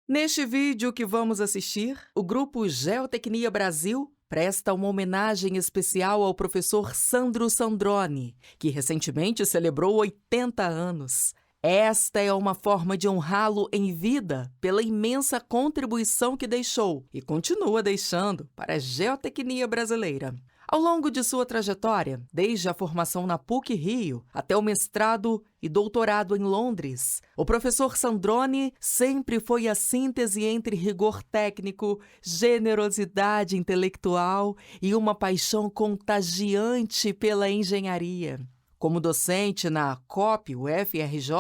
Neste vídeo que vamos assistir, o grupo Geotecnia Brasil presta uma homenagem especial ao professor Sandro Sandroni, que recentemente celebrou 80 anos. Esta é uma forma de honrá-lo em vida pela imensa contribuição que deixou e continua deixando para a geotecnia brasileira. Ao longo de sua trajetória, desde a formação na PUC-Rio até o mestrado e doutorado em Londres, o professor Sandroni sempre foi a síntese entre rigor técnico, generosidade intelectual e uma paixão contagiante pela engenharia. Como docente na COP, UFRJ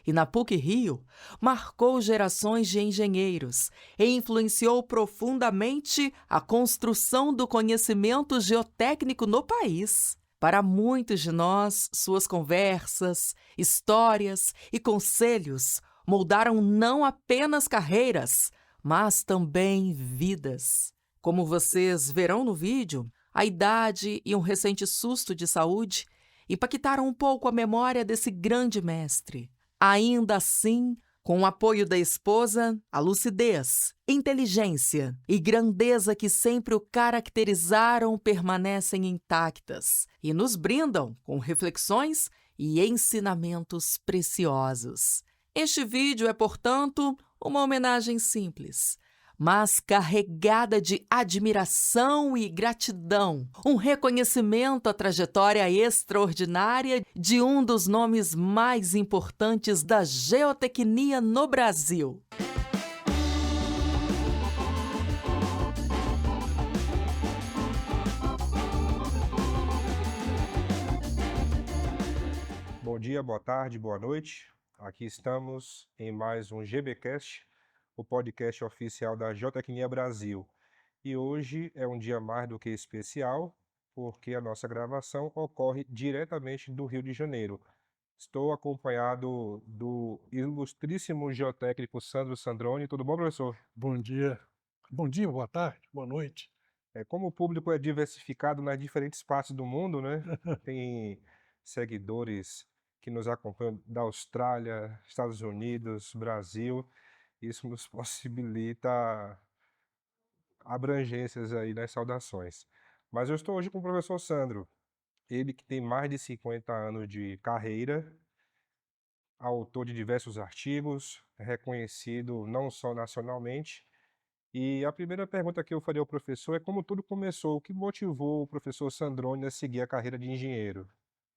e na PUC-Rio, marcou gerações de engenheiros e influenciou profundamente a construção do conhecimento geotécnico no país. Para muitos de nós, suas conversas, histórias e conselhos moldaram não apenas carreiras, mas também vidas. Como vocês verão no vídeo, a idade e um recente susto de saúde impactaram um pouco a memória desse grande mestre. Ainda assim, com o apoio da esposa, a lucidez, inteligência e grandeza que sempre o caracterizaram permanecem intactas e nos brindam com reflexões e ensinamentos preciosos. Este vídeo é, portanto, uma homenagem simples, mas carregada de admiração e gratidão, um reconhecimento à trajetória extraordinária de um dos nomes mais importantes da geotecnia no Brasil. Bom dia, boa tarde, boa noite. Aqui estamos em mais um GBcast, o podcast oficial da Geotecnia Brasil. E hoje é um dia mais do que especial, porque a nossa gravação ocorre diretamente do Rio de Janeiro. Estou acompanhado do ilustríssimo geotécnico Sandro Sandroni. Tudo bom, professor? Bom dia. Bom dia, boa tarde, boa noite. Como o público é diversificado nas diferentes partes do mundo, né? Tem seguidores que nos acompanham da Austrália, Estados Unidos, Brasil. Isso nos possibilita abrangências aí nas saudações. Mas eu estou hoje com o professor Sandro, ele que tem mais de 50 anos de carreira, autor de diversos artigos, reconhecido não só nacionalmente. E a primeira pergunta que eu faria ao professor é como tudo começou, o que motivou o professor Sandrone a seguir a carreira de engenheiro?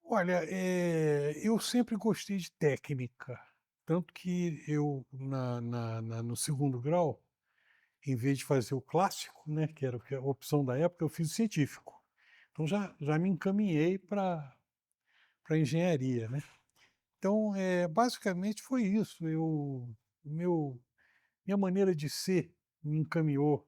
Olha, eu sempre gostei de técnica, tanto que eu no segundo grau, em vez de fazer o clássico, né, que era a opção da época, eu fiz o científico. Então já me encaminhei para engenharia, né. Então, basicamente foi isso, meu minha maneira de ser me encaminhou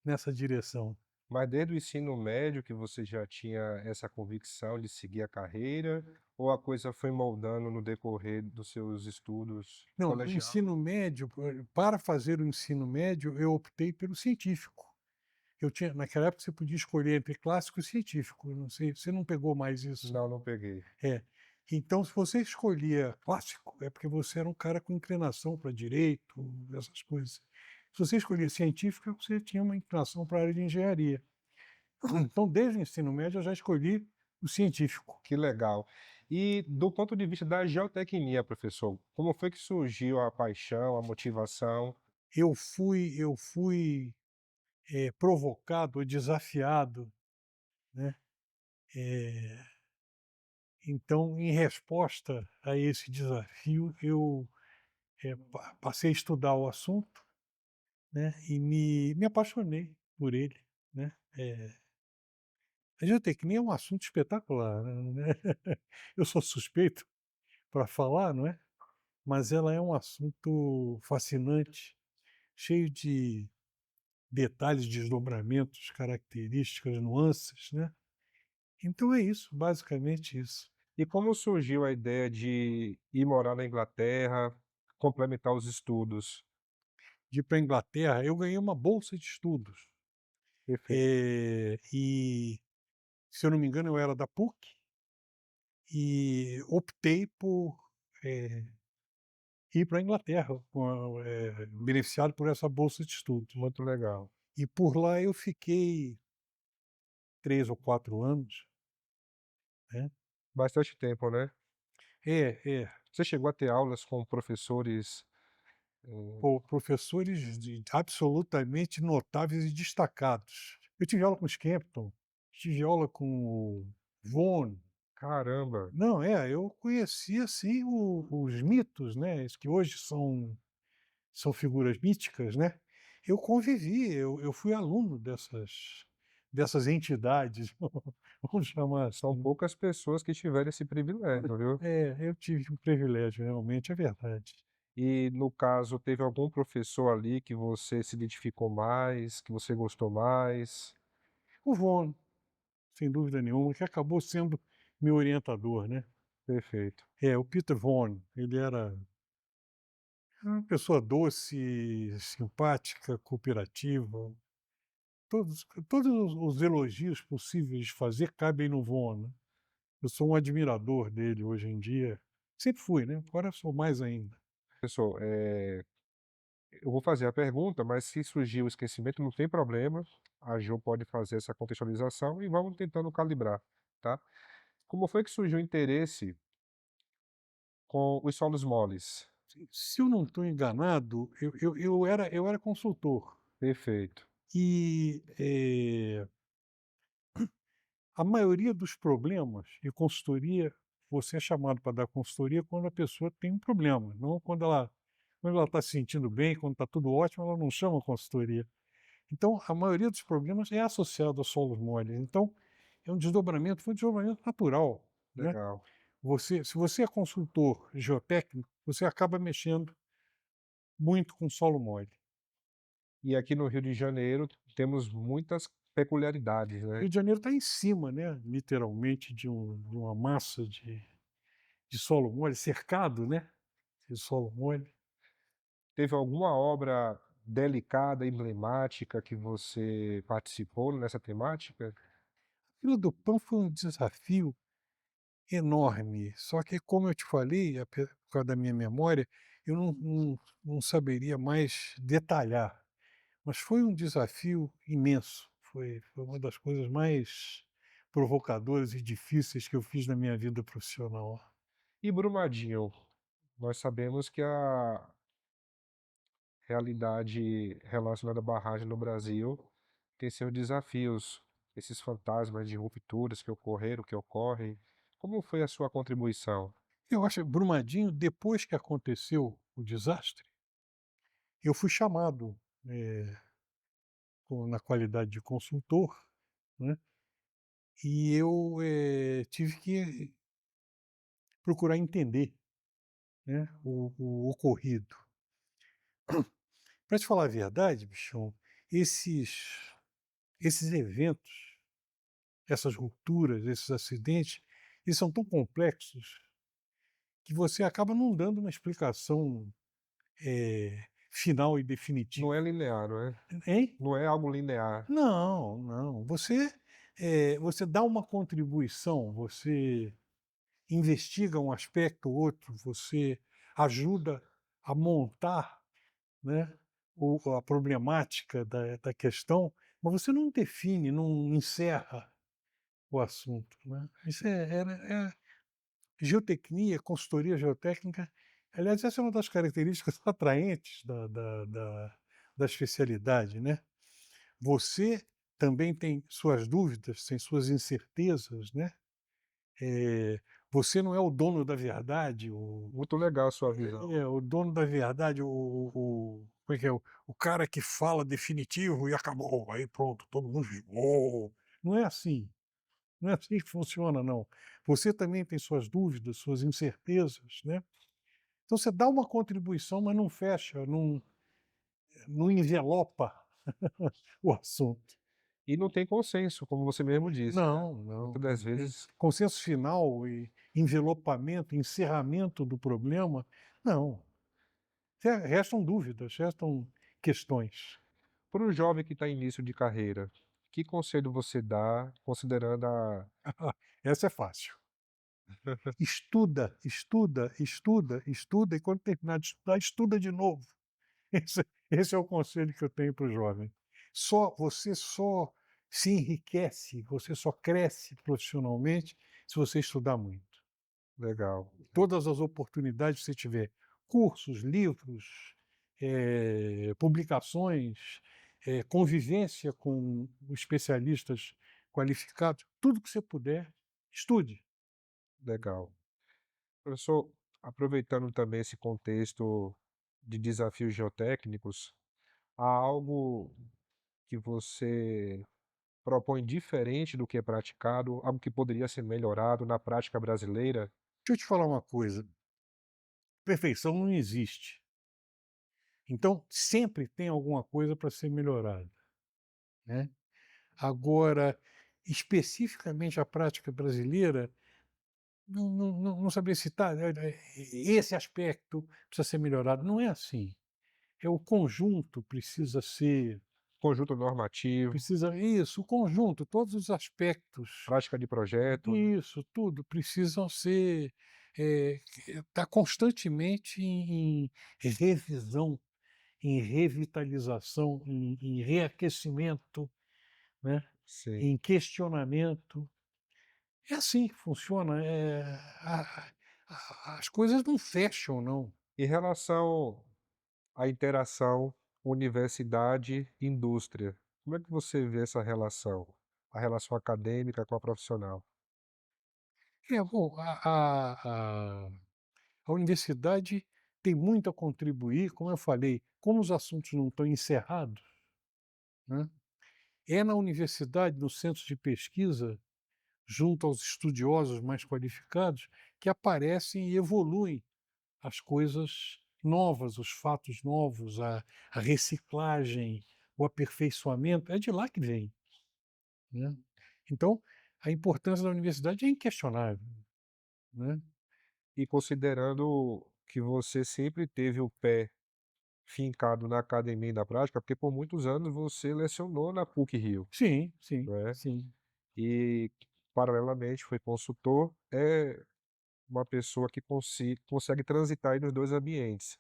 nessa direção. Mas desde o ensino médio que você já tinha essa convicção de seguir a carreira, ou a coisa foi moldando no decorrer dos seus estudos Não, no colegial? ensino médio, para fazer o ensino médio, eu optei pelo científico. Eu tinha naquela época você podia escolher entre clássico e científico, eu não sei, você não pegou mais isso? Não, não peguei. É. Então se você escolhia clássico, é porque você era um cara com inclinação para direito, essas coisas. Se você escolhia científico, é porque você tinha uma inclinação para a área de engenharia. Então desde o ensino médio eu já escolhi o científico. Que legal. E do ponto de vista da geotecnia, professor, como foi que surgiu a paixão, a motivação? Eu fui provocado, desafiado, né, eh então, em resposta a esse desafio, eu, passei a estudar o assunto, né, e me apaixonei por ele, né. A geotecnia é um assunto espetacular, né. Eu sou suspeito para falar, não é, mas ela é um assunto fascinante, cheio de detalhes, desdobramentos, características, nuances, né. Então é isso, basicamente isso. E como surgiu a ideia de ir morar na Inglaterra, complementar os estudos? De ir para a Inglaterra, eu ganhei uma bolsa de estudos, Perfeito. e se eu não me engano, eu era da PUC e optei por, eh, ir para a Inglaterra, beneficiado por essa bolsa de estudos. Muito legal. E por lá eu fiquei 3 ou 4 anos, né. Bastante tempo, né? É, é. Você chegou a ter aulas com professores, Professores absolutamente notáveis e destacados. Eu tive aula com o Skempton, tive aula com o Vaughan. caramba, Não, eu conheci, assim, os mitos, né, os que hoje são figuras míticas, né. Eu convivi, eu fui aluno dessas entidades, vamos chamar são assim. poucas pessoas que tiveram esse privilégio, viu? Eu tive um privilégio, realmente, é verdade. E no caso, teve algum professor ali que você se identificou mais, que você gostou mais? O Vaughan, sem dúvida nenhuma, que acabou sendo meu orientador, né. Perfeito. O Peter Vaughan, ele era uma pessoa doce, simpática, cooperativa. Todos os elogios possíveis de fazer cabem no Vaughan, né. Eu sou um admirador dele hoje em dia. Sempre fui, né, agora sou mais ainda. Professor, eu vou fazer a pergunta, mas se surgir o esquecimento, não tem problema. A Jo pode fazer essa contextualização e vamos tentando calibrar, tá? Como foi que surgiu o interesse com os solos moles? Se eu não estou enganado, eu era consultor Perfeito. e, a maioria dos problemas e consultoria, você é chamado para dar consultoria quando a pessoa tem um problema, não quando ela está se sentindo bem, quando está tudo ótimo, ela não chama consultoria. Então, a maioria dos problemas é associado a solos moles. Então, foi um desdobramento natural, né. Legal. Se você é consultor geotécnico, você acaba mexendo muito com solo mole. E aqui no Rio de Janeiro temos muitas peculiaridades, Rio né? de Janeiro está em cima, né, literalmente de uma massa de solo mole, cercado, né, de solo mole. Teve alguma obra delicada, emblemática que você participou nessa temática? Fila do pão foi um desafio enorme, só que como eu te falei, por causa da minha memória, eu não saberia mais detalhar, mas foi um desafio imenso, foi uma das coisas mais provocadoras e difíceis que eu fiz na minha vida profissional. E Brumadinho? Nós sabemos que a realidade relacionada à barragem no Brasil tem seus desafios, esses fantasmas de rupturas que ocorreram, que ocorrem. Como foi a sua contribuição? Eu acho que Brumadinho, depois que aconteceu o desastre, eu fui chamado, na qualidade de consultor, né, e eu, tive que procurar entender, né, o ocorrido. Para te falar a verdade, bichão, esses esses eventos, essas rupturas, esses acidentes, eles são tão complexos que você acaba não dando uma explicação, final e definitiva. Não é linear, não é? Hein? Não é algo linear. Não, não. Você dá uma contribuição, você investiga um aspecto ou outro, você ajuda a montar, né, a problemática da questão, mas você não define, não encerra o assunto, né. Isso é geotecnia, consultoria geotécnica. Aliás, essa é uma das características atraentes da especialidade, né. Você também tem suas dúvidas, tem suas incertezas, né. Você não é o dono da verdade, Muito legal a sua visão. o dono da verdade, como é que é? O cara que fala definitivo e acabou, aí pronto, todo mundo "Oh". Não é assim, não é assim que funciona não. Você também tem suas dúvidas, suas incertezas, né. Então você dá uma contribuição, mas não fecha, não envelopa o assunto. E não tem consenso, como você mesmo disse, né? Não, não, Muitas não das tem. vezes, Consenso final e envelopamento, encerramento do problema, não. Restam dúvidas, restam questões. para um jovem que está em início de carreira, que conselho você dá, considerando a Essa é fácil. Estuda, estuda, estuda, estuda, e quando terminar de estudar, estuda de novo. Esse esse é o conselho que eu tenho para o jovem. Você só se enriquece, você só cresce profissionalmente se você estudar muito. Legal. Todas as oportunidades que você tiver, cursos, livros, publicações, convivência com especialistas qualificados, tudo que você puder, estude. Legal. Professor, aproveitando também esse contexto de desafios geotécnicos, há algo que você propõe diferente do que é praticado, algo que poderia ser melhorado na prática brasileira? Deixa eu te falar uma coisa, perfeição não existe. Então, sempre tem alguma coisa para ser melhorada, né. Agora, especificamente a prática brasileira, não saberia citar, esse aspecto precisa ser melhorado, não é assim. É o conjunto Conjunto normativo, o conjunto, todos os aspectos, prática de projeto, né? isso, tudo precisam ser, tá constantemente em revisão, em revitalização, em reaquecimento, né, Sim. em questionamento. É assim que funciona, as coisas não fecham não. Em relação à interação universidade-indústria, como é que você vê essa relação? A relação acadêmica com a profissional? É, bom, a universidade tem muito a contribuir, como eu falei, como os assuntos não estão encerrados, né, é na universidade, nos centros de pesquisa, junto aos estudiosos mais qualificados, que aparecem e evoluem as coisas novas, os fatos novos, a reciclagem, o aperfeiçoamento, é de lá que vem, né. Então, a importância da universidade é inquestionável, né. E considerando que você sempre teve o pé fincado na academia e na prática, porque por muitos anos você lecionou na PUC-Rio, Sim, sim, não é? sim. E paralelamente foi consultor, é uma pessoa que consegue transitar aí nos 2 ambientes.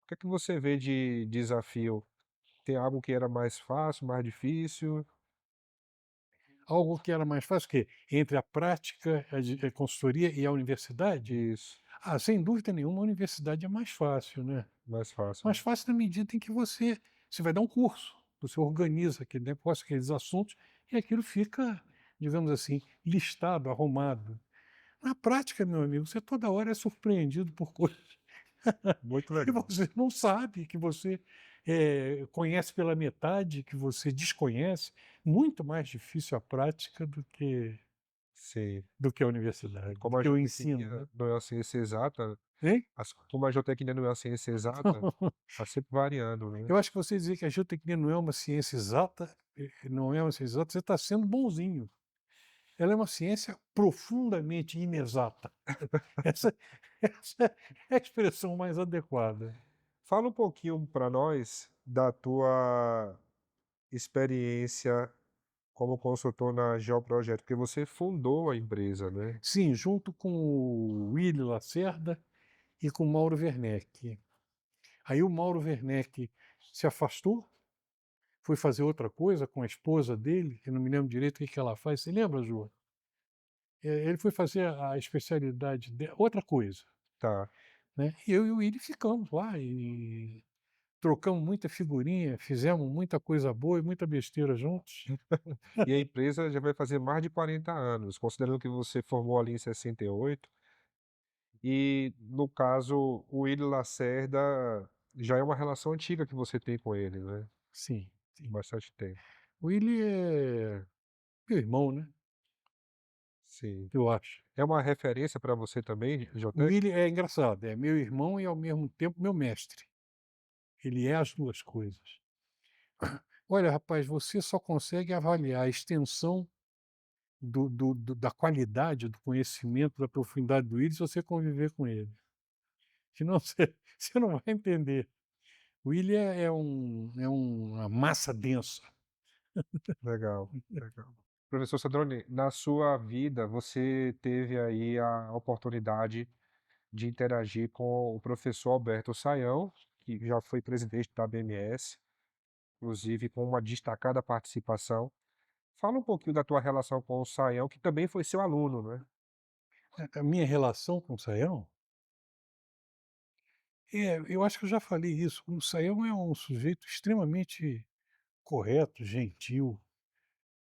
O que é que você vê de desafio? Tem algo que era mais fácil, mais difícil? Algo que era mais fácil, o quê? Entre a prática, a consultoria e a universidade? Isso, Ah, sem dúvida nenhuma, a universidade é mais fácil, né. mais fácil, Mais né? fácil na medida em que você vai dar um curso, você organiza aquele negócio, aqueles assuntos, e aquilo fica, digamos assim, listado, arrumado. Na prática, meu amigo, você toda hora é surpreendido por coisas Muito que legal. você não sabe, que você, conhece pela metade, que você desconhece. Muito mais difícil a prática Sim. do que a universidade, Como do a que o ensino, né. geotecnia não é uma ciência exata, Hein? como a geotecnia não é uma ciência exata, está sempre variando, né? Eu acho que você dizer que a geotecnia não é uma ciência exata, não é uma ciência exata, você está sendo bonzinho. Ela é uma ciência profundamente inexata. Essa essa é a expressão mais adequada. Fala um pouquinho para nós da tua experiência como consultor na Geoprojeto, porque você fundou a empresa, né? Sim, junto com o Willy Lacerda e com o Mauro Werneck. Aí o Mauro Werneck se afastou, foi fazer outra coisa com a esposa dele, eu não me lembro direito o que que ela faz, você lembra, Ju? Ele foi fazer a especialidade de outra coisa, Tá. né, e eu e o Willy ficamos lá e trocamos muita figurinha, fizemos muita coisa boa e muita besteira juntos. E a empresa já vai fazer mais de 40 anos, considerando que você formou ali em 68, e no caso o Willy Lacerda já é uma relação antiga que você tem com ele, né? Sim, sim. Bastante tempo. O Willy é meu irmão, né, Sim. eu acho. É uma referência para você também, O Jotec? Willy é engraçado, é meu irmão e ao mesmo tempo meu mestre. Ele é as 2 coisas. Olha, rapaz, você só consegue avaliar a extensão da qualidade do conhecimento, da profundidade do Willy se você conviver com ele. Senão você não vai entender. O Willy é uma massa densa. Legal, legal. Professor Sandrone, na sua vida você teve aí a oportunidade de interagir com o professor Alberto Sayão, que já foi presidente da BMS, inclusive com uma destacada participação. Fala um pouquinho da tua relação com o Sayão, que também foi seu aluno, né? A minha relação com o Saião, eu acho que eu já falei isso, o Saião é um sujeito extremamente correto, gentil,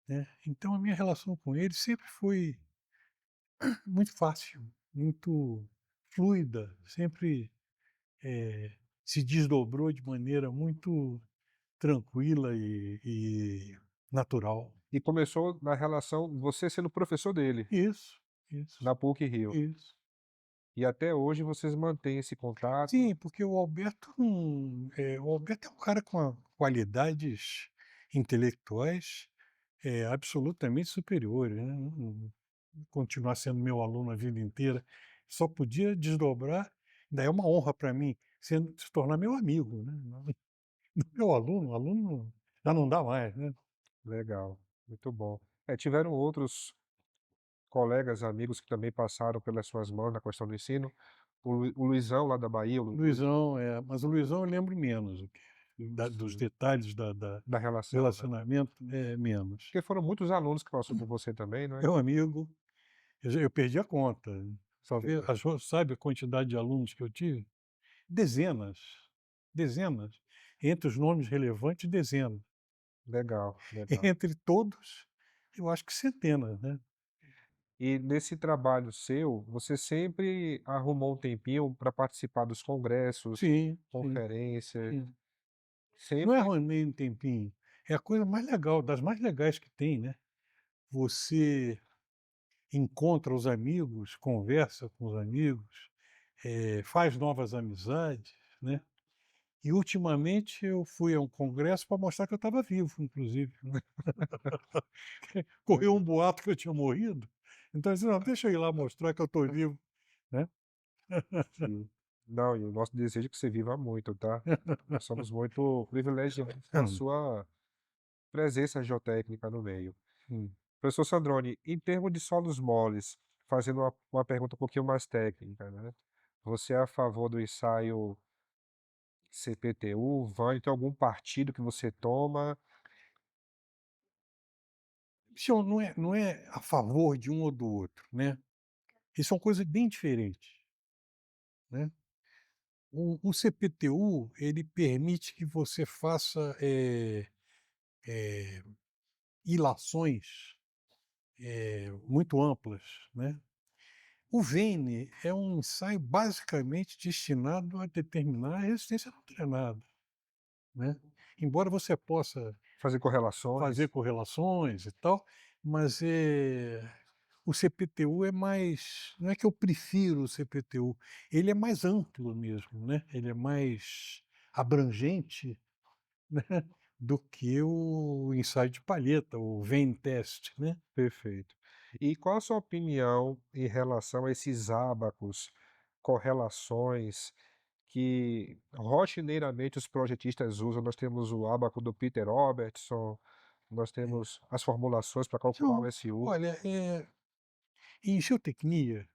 né, então a minha relação com ele sempre foi muito fácil, muito fluida, sempre, se desdobrou de maneira muito tranquila e natural. E começou na relação você sendo professor dele, Isso, isso, na PUC-Rio. isso. E até hoje vocês mantêm esse contato. Sim, porque o Alberto é um cara com qualidades intelectuais, absolutamente superiores, né, continuar sendo meu aluno a vida inteira, só podia desdobrar, ainda é uma honra para mim, se tornar meu amigo, né, não meu aluno, aluno já não dá mais, né. Legal, muito bom. Tiveram outros colegas, amigos que também passaram pelas suas mãos na questão do ensino. O Luizão lá da Bahia, Luizão, mas o Luizão eu lembro menos, o que dos sim, detalhes da do da relação, né? relacionamento, menos. Porque foram muitos alunos que passou por você também, não é? Meu amigo, eu perdi a conta, só vê Sim, sabe a quantidade de alunos que eu tive? Dezenas, dezenas, entre os nomes relevantes, dezenas, legal, legal. entre todos, eu acho que centenas, né. E nesse trabalho seu, você sempre arrumou um tempinho para participar dos congressos, Sim, sim, conferências, sim. Não é sempre arrumei um tempinho, é a coisa mais legal, das mais legais que tem, né. Você encontra os amigos, conversa com os amigos, faz novas amizades, né. E ultimamente eu fui a um congresso para mostrar que eu estava vivo, inclusive, né. Correu um boato que eu tinha morrido, então eu disse: "Não, deixa eu ir lá mostrar que eu estou vivo", né. sim. Não, e o nosso desejo é que você viva muito, tá? Nós somos muito privilegiados com a sua presença geotécnica no meio. Hum. Professor Sandrone, em termos de solos moles, fazendo uma pergunta um pouquinho mais técnica, né? Você é a favor do ensaio CPTU? Vai, tem algum partido que você toma? Isso não é a favor de um ou do outro, né, e são coisas bem diferentes, né. O CPTU, ele permite que você faça, eh, ilações, muito amplas, né. O VN é um ensaio basicamente destinado a determinar a resistência não treinada, né. Embora você possa Fazer fazer correlações? correlações e tal, mas, o CPTU é mais, não é que eu prefiro o CPTU, ele é mais amplo mesmo, né, ele é mais abrangente, né, do que o ensaio de palheta, o Venn test, né. Perfeito. E qual a sua opinião em relação a esses ábacos, correlações que rotineiramente os projetistas usam? Nós temos o ábaco do Peter Robertson, nós É. temos as formulações para calcular o Então, SU. olha, em geotecnia,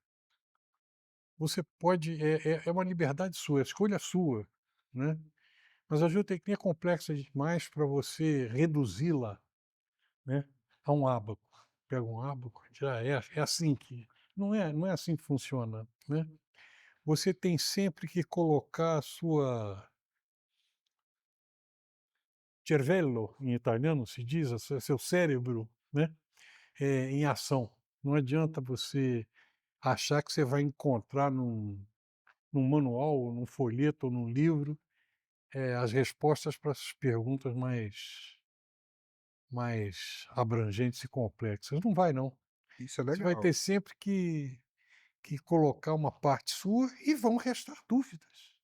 você pode, é uma liberdade sua, é escolha sua, né, mas a geotecnia é complexa demais para você reduzi-la, né, a um ábaco. Pega um ábaco, já é assim que não é assim que funciona, né. Você tem sempre que colocar a sua cervello, em italiano se diz, o seu cérebro, né, em ação. Não adianta você achar que você vai encontrar num manual, ou num folheto, ou num livro, as respostas para essas perguntas mais abrangentes e complexas. Não vai não. Isso é Você vai legal. ter sempre que colocar uma parte sua e vão restar dúvidas,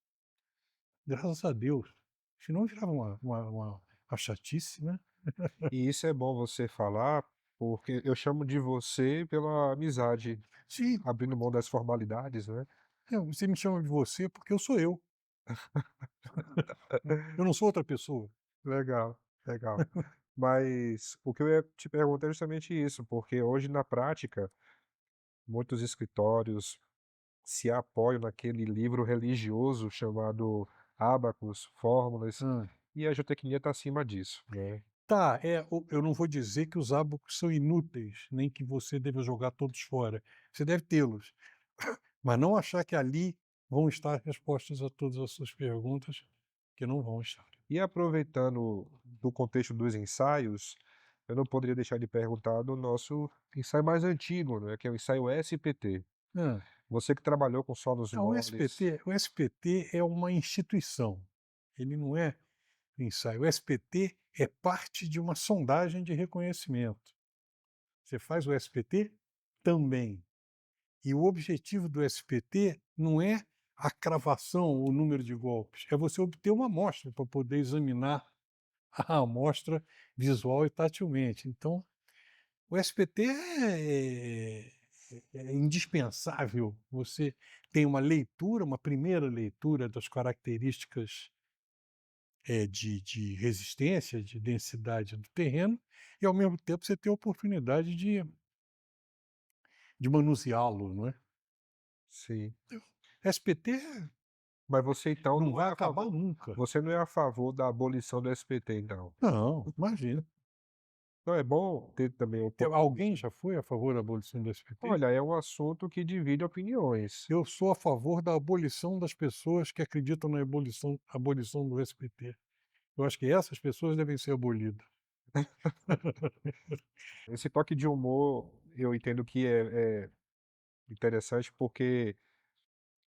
graças a Deus. Senão virava uma chatice, né. E isso é bom você falar, porque eu chamo de você pela amizade, Sim, abrindo mão das formalidades, né? você me chama de você porque eu sou eu, eu não sou outra pessoa. Legal, legal. Mas o que eu ia te perguntar é justamente isso, porque hoje na prática, muitos escritórios se apoiam naquele livro religioso chamado Abacus, Fórmulas, Hã. e a geotecnia está acima disso, né. Tá, eu não vou dizer que os hábitos são inúteis, nem que você deva jogar todos fora. Você deve tê-los, mas não achar que ali vão estar respostas a todas as suas perguntas, que não vão estar. E aproveitando do contexto dos ensaios, eu não poderia deixar de perguntar do nosso ensaio mais antigo, né, que é o ensaio SPT. Hã. Você que trabalhou com solos Não, moles. O SPT é uma instituição, ele não é ensaio. O SPT é parte de uma sondagem de reconhecimento. Você faz o SPT também. E o objetivo do SPT não é a cravação, o número de golpes, é você obter uma amostra para poder examinar a amostra visual e tatilmente. Então, o SPT é indispensável. Você tem uma leitura, uma primeira leitura das características de resistência, de densidade do terreno, e ao mesmo tempo você tem a oportunidade de manuseá-lo, não é? Sim. SPT Mas você então não não é vai a acabar favor nunca. você não é a favor da abolição do SPT então? Não, imagina. Não, é bom ter também um ponto de Alguém vista. já foi a favor da abolição do SPT? Olha, é um assunto que divide opiniões. Eu sou a favor da abolição das pessoas que acreditam na abolição do SPT. Eu acho que essas pessoas devem ser abolidas. Esse toque de humor, eu entendo que é interessante, porque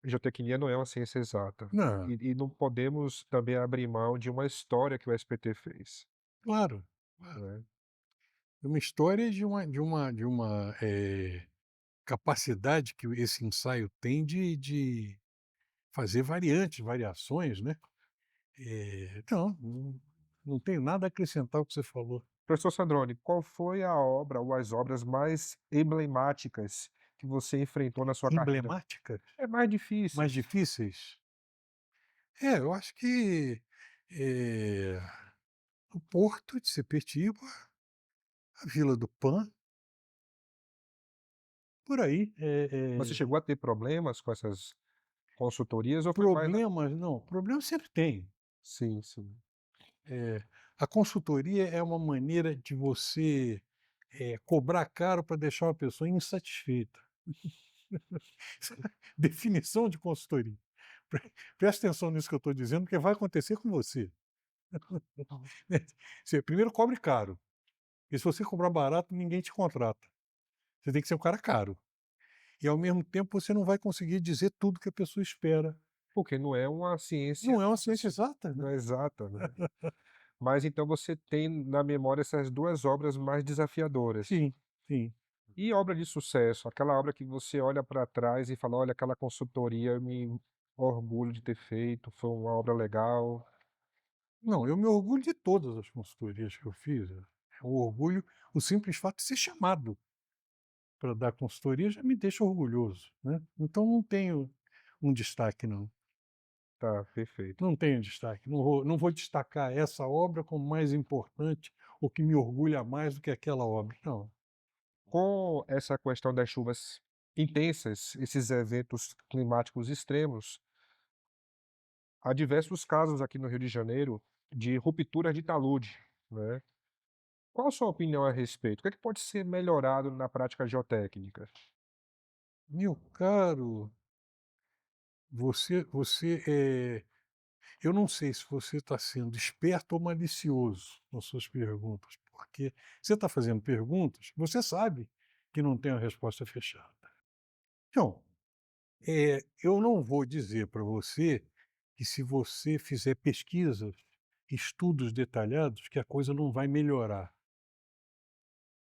geotecnia não é uma ciência exata, Não, e não podemos também abrir mão de uma história que o SPT fez, claro, claro. né. É uma história capacidade que esse ensaio tem de fazer variantes, variações, né. Não tenho nada a acrescentar ao que você falou. Professor Sandrone, qual foi a obra ou as obras mais emblemáticas que você enfrentou na sua carreira? Emblemáticas, É mais mais difíceis. difíceis? Eu acho que, eh, o Porto de Sepetiba, a Vila do Pan, por aí. Você chegou a ter problemas com essas consultorias ou foi mais na Problemas não, problemas sempre tem. sim, sim. A consultoria é uma maneira de você, cobrar caro para deixar uma pessoa insatisfeita. Definição de consultoria. Presta atenção nisso que eu estou dizendo, porque vai acontecer com você. Você primeiro cobre caro, e se você cobrar barato, ninguém te contrata. Você tem que ser um cara caro. E ao mesmo tempo você não vai conseguir dizer tudo que a pessoa espera. Porque não é uma ciência Não é uma ciência exata, não né. é exata, né. Mas então você tem na memória essas 2 obras mais desafiadoras. Sim, sim. E obra de sucesso, aquela obra que você olha para trás e fala: "Olha, aquela consultoria eu me orgulho de ter feito, foi uma obra legal". Não, eu me orgulho de todas as consultorias que eu fiz. O orgulho, o simples fato de ser chamado para dar consultoria já me deixa orgulhoso, né. Então não tenho um destaque não, Tá, perfeito. não tenho destaque, não vou destacar essa obra como mais importante, ou que me orgulha mais do que aquela obra, não. Com essa questão das chuvas intensas, esses eventos climáticos extremos, há diversos casos aqui no Rio de Janeiro de rupturas de talude, né. Qual a sua opinião a respeito? O que é que pode ser melhorado na prática geotécnica? Meu caro, eu não sei se você está sendo esperto ou malicioso nas suas perguntas, porque você está fazendo perguntas, você sabe que não tem a resposta fechada. Então, eu não vou dizer para você que se você fizer pesquisas, estudos detalhados, que a coisa não vai melhorar.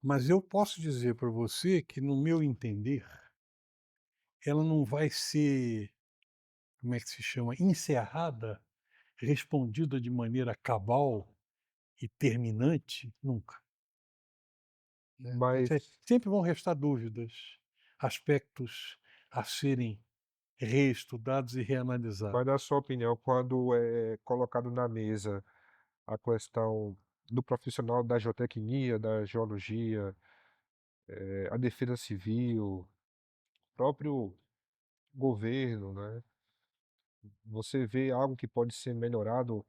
Mas eu posso dizer para você que, no meu entender, ela não vai ser, como é que se chama, encerrada, respondida de maneira cabal e terminante, nunca, né. Mas Sempre vão restar dúvidas, aspectos a serem reestudados e reanalisados. Mas na sua opinião, quando é colocado na mesa a questão do profissional da geotecnia, da geologia, a defesa civil, próprio governo, né? Você vê algo que pode ser melhorado,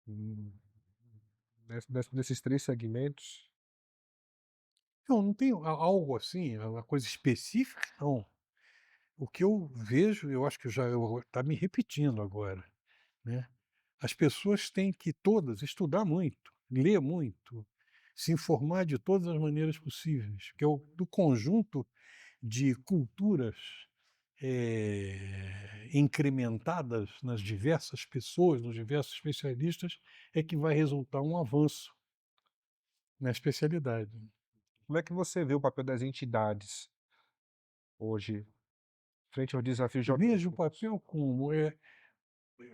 hum, nesses 3 segmentos? Não tenho algo assim, uma coisa específica, não. O que eu vejo, eu acho que eu tá me repetindo agora, né. As pessoas têm que todas estudar muito, ler muito, se informar de todas as maneiras possíveis, porque do conjunto de culturas, incrementadas nas diversas pessoas, nos diversos especialistas, é que vai resultar um avanço na especialidade. Como é que você vê o papel das entidades hoje, frente aos desafios Vejo o geotécnicos? papel como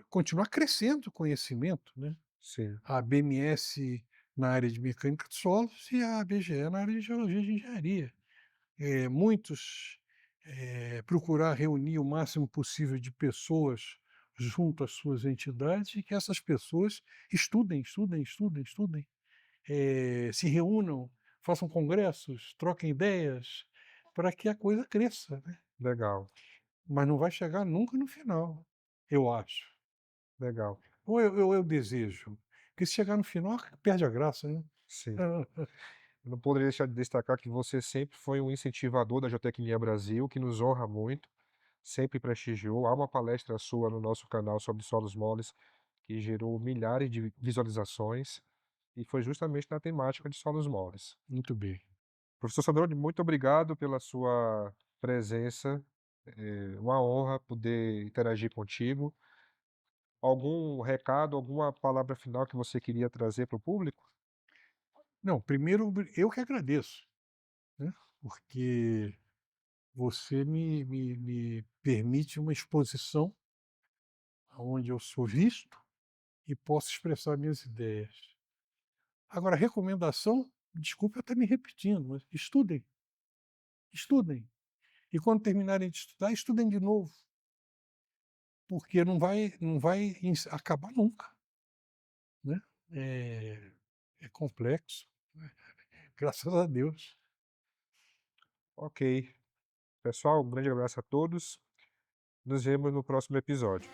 continuar crescendo o conhecimento, né. Sim, A BMS na área de mecânica de solos e a ABGE na área de geologia e de engenharia. Muitos, procurar reunir o máximo possível de pessoas junto às suas entidades e que essas pessoas estudem, estudem, estudem, estudem, se reúnam, façam congressos, troquem ideias, para que a coisa cresça, né. legal, Mas não vai chegar nunca no final, eu acho. legal, Ou eu desejo, porque se chegar no final perde a graça, né. sim. Eu não poderia deixar de destacar que você sempre foi um incentivador da Geotecnia Brasil, que nos honra muito, sempre prestigiou. Há uma palestra sua no nosso canal sobre solos moles que gerou milhares de visualizações e foi justamente na temática de solos moles. Muito bem. Professor Sandrone, muito obrigado pela sua presença. É uma honra poder interagir contigo. Algum recado, alguma palavra final que você queria trazer para o público? Não, primeiro eu que agradeço, né, porque você me permite uma exposição onde eu sou visto e posso expressar minhas ideias. Agora, recomendação, desculpe eu estar me repetindo, mas estudem, estudem. E quando terminarem de estudar, estudem de novo, porque não vai acabar nunca, né. É é complexo, né, graças a Deus. Ok. Pessoal, um grande abraço a todos. Nos vemos no próximo episódio.